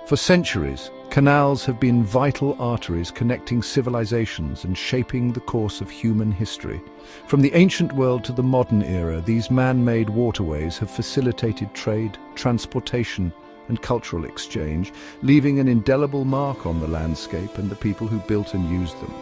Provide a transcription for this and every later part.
For centuries, canals have been vital arteries connecting civilizations and shaping the course of human history. From the ancient world to the modern era, these man-made waterways have facilitated trade, transportation, and cultural exchange, leaving an indelible mark on the landscape and the people who built and used them.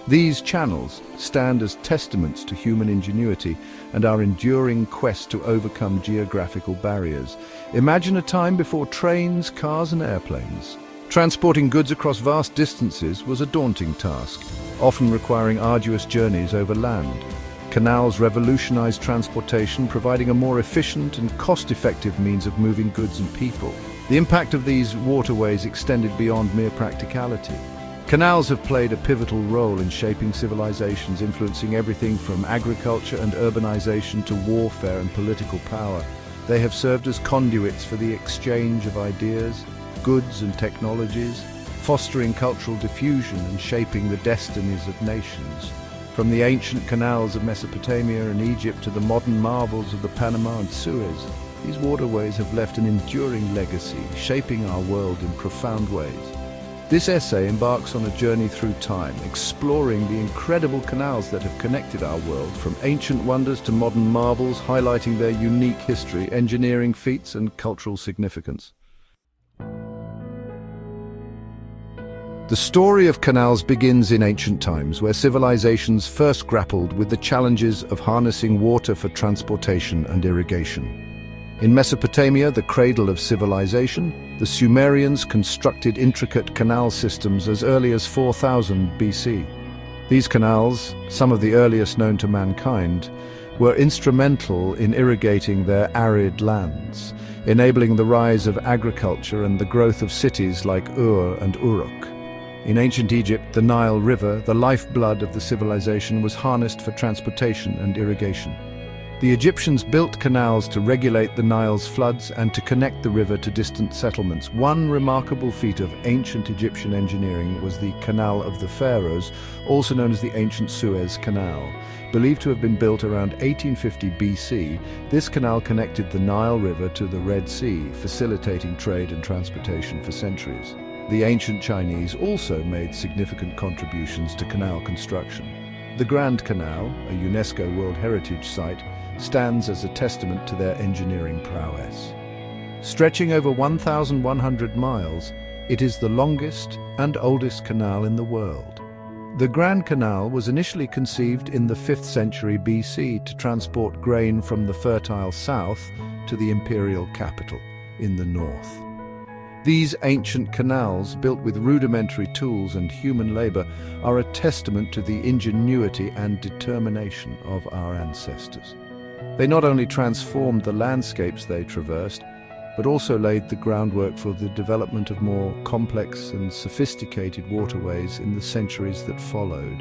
These channels stand as testaments to human ingenuity and our enduring quest to overcome geographical barriers. Imagine a time before trains, cars, and airplanes. Transporting goods across vast distances was a daunting task, often requiring arduous journeys over land. Canals revolutionized transportation, providing a more efficient and cost-effective means of moving goods and people. The impact of these waterways extended beyond mere practicality. Canals have played a pivotal role in shaping civilizations, influencing everything from agriculture and urbanization to warfare and political power. They have served as conduits for the exchange of ideas, goods and technologies, fostering cultural diffusion and shaping the destinies of nations. From the ancient canals of Mesopotamia and Egypt to the modern marvels of the Panama and Suez, these waterways have left an enduring legacy, shaping our world in profound ways. This essay embarks on a journey through time, exploring the incredible canals that have connected our world, from ancient wonders to modern marvels, highlighting their unique history, engineering feats, and cultural significance. The story of canals begins in ancient times, where civilizations first grappled with the challenges of harnessing water for transportation and irrigation. In Mesopotamia, the cradle of civilization, the Sumerians constructed intricate canal systems as early as 4000 BC. These canals, some of the earliest known to mankind, were instrumental in irrigating their arid lands, enabling the rise of agriculture and the growth of cities like Ur and Uruk. In ancient Egypt, the Nile River, the lifeblood of the civilization, was harnessed for transportation and irrigation. The Egyptians built canals to regulate the Nile's floods and to connect the river to distant settlements. One remarkable feat of ancient Egyptian engineering was the Canal of the Pharaohs, also known as the ancient Suez Canal. Believed to have been built around 1850 BC, this canal connected the Nile River to the Red Sea, facilitating trade and transportation for centuries. The ancient Chinese also made significant contributions to canal construction. The Grand Canal, a UNESCO World Heritage Site, stands as a testament to their engineering prowess. Stretching over 1,100 miles, it is the longest and oldest canal in the world. The Grand Canal was initially conceived in the 5th century BC to transport grain from the fertile south to the imperial capital in the north. These ancient canals, built with rudimentary tools and human labor, are a testament to the ingenuity and determination of our ancestors. They not only transformed the landscapes they traversed, but also laid the groundwork for the development of more complex and sophisticated waterways in the centuries that followed.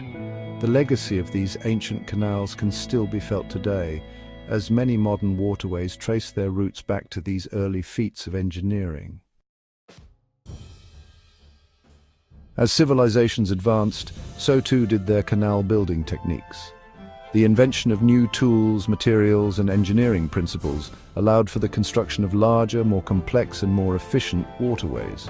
The legacy of these ancient canals can still be felt today, as many modern waterways trace their roots back to these early feats of engineering. As civilizations advanced, so too did their canal building techniques. The invention of new tools, materials, and engineering principles allowed for the construction of larger, more complex, and more efficient waterways.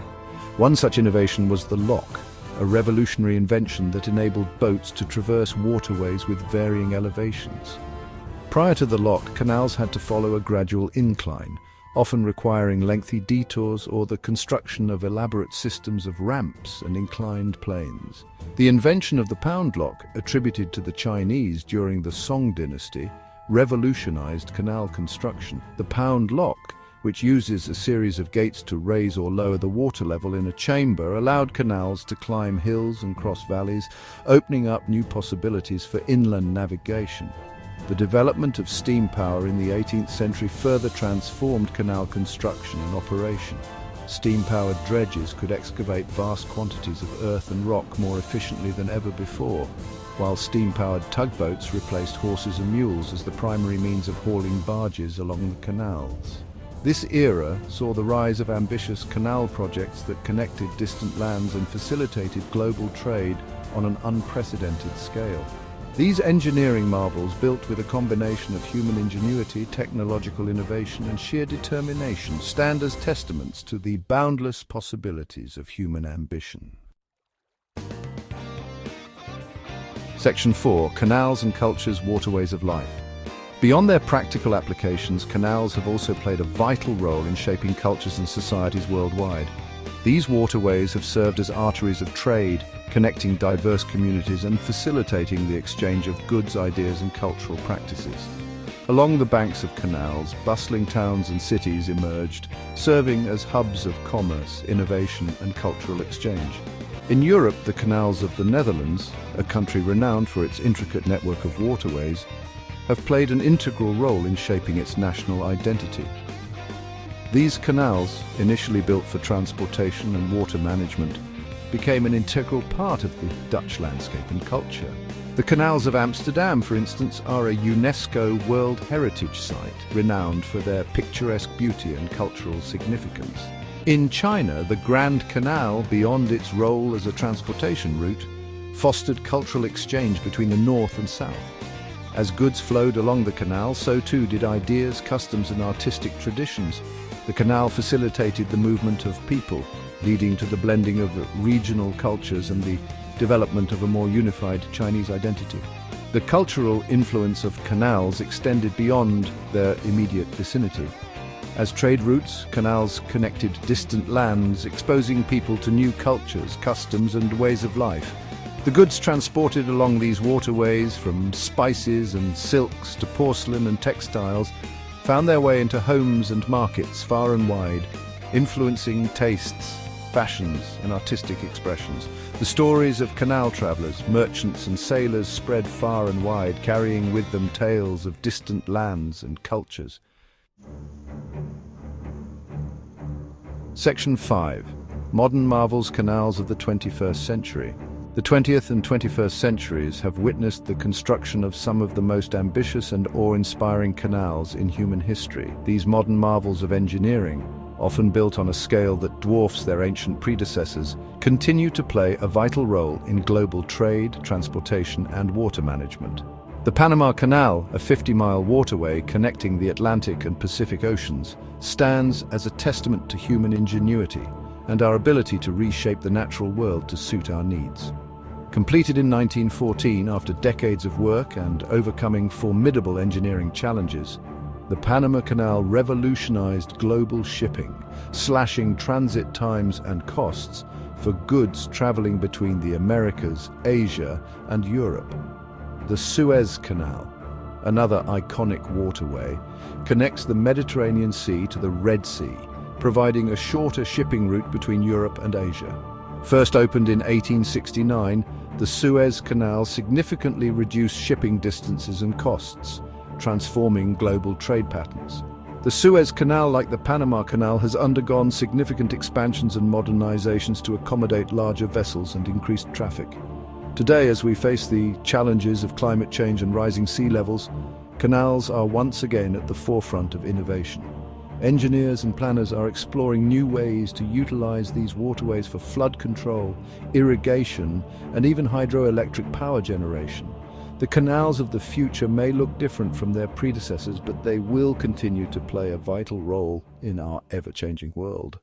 One such innovation was the lock, a revolutionary invention that enabled boats to traverse waterways with varying elevations. Prior to the lock, canals had to follow a gradual incline, often requiring lengthy detours or the construction of elaborate systems of ramps and inclined planes. The invention of the pound lock, attributed to the Chinese during the Song dynasty, revolutionized canal construction. The pound lock, which uses a series of gates to raise or lower the water level in a chamber, allowed canals to climb hills and cross valleys, opening up new possibilities for inland navigation. The development of steam power in the 18th century further transformed canal construction and operation. Steam-powered dredges could excavate vast quantities of earth and rock more efficiently than ever before, while steam-powered tugboats replaced horses and mules as the primary means of hauling barges along the canals. This era saw the rise of ambitious canal projects that connected distant lands and facilitated global trade on an unprecedented scale. These engineering marvels, built with a combination of human ingenuity, technological innovation, and sheer determination, stand as testaments to the boundless possibilities of human ambition. Section 4. Canals and Cultures, Waterways of Life. Beyond their practical applications, canals have also played a vital role in shaping cultures and societies worldwide. These waterways have served as arteries of trade, connecting diverse communities and facilitating the exchange of goods, ideas, and cultural practices. Along the banks of canals, bustling towns and cities emerged, serving as hubs of commerce, innovation, and cultural exchange. In Europe, the canals of the Netherlands, a country renowned for its intricate network of waterways, have played an integral role in shaping its national identity. These canals, initially built for transportation and water management, became an integral part of the Dutch landscape and culture. The canals of Amsterdam, for instance, are a UNESCO World Heritage Site, renowned for their picturesque beauty and cultural significance. In China, the Grand Canal, beyond its role as a transportation route, fostered cultural exchange between the north and south. As goods flowed along the canal, so too did ideas, customs, and artistic traditions. The canal facilitated the movement of people, leading to the blending of regional cultures and the development of a more unified Chinese identity. The cultural influence of canals extended beyond their immediate vicinity. As trade routes, canals connected distant lands, exposing people to new cultures, customs, and ways of life. The goods transported along these waterways, from spices and silks to porcelain and textiles, found their way into homes and markets far and wide, influencing tastes, fashions, and artistic expressions. The stories of canal travelers, merchants, and sailors spread far and wide, carrying with them tales of distant lands and cultures. Section 5. Modern Marvels, Canals of the 21st Century. The 20th and 21st centuries have witnessed the construction of some of the most ambitious and awe-inspiring canals in human history. These modern marvels of engineering, often built on a scale that dwarfs their ancient predecessors, continue to play a vital role in global trade, transportation, and water management. The Panama Canal, a 50-mile waterway connecting the Atlantic and Pacific Oceans, stands as a testament to human ingenuity and our ability to reshape the natural world to suit our needs. Completed in 1914 after decades of work and overcoming formidable engineering challenges, the Panama Canal revolutionized global shipping, slashing transit times and costs for goods traveling between the Americas, Asia, and Europe. The Suez Canal, another iconic waterway, connects the Mediterranean Sea to the Red Sea, providing a shorter shipping route between Europe and Asia. First opened in 1869, the Suez Canal significantly reduced shipping distances and costs, transforming global trade patterns. The Suez Canal, like the Panama Canal, has undergone significant expansions and modernizations to accommodate larger vessels and increased traffic. Today, as we face the challenges of climate change and rising sea levels, canals are once again at the forefront of innovation. Engineers and planners are exploring new ways to utilize these waterways for flood control, irrigation, and even hydroelectric power generation. The canals of the future may look different from their predecessors, but they will continue to play a vital role in our ever-changing world.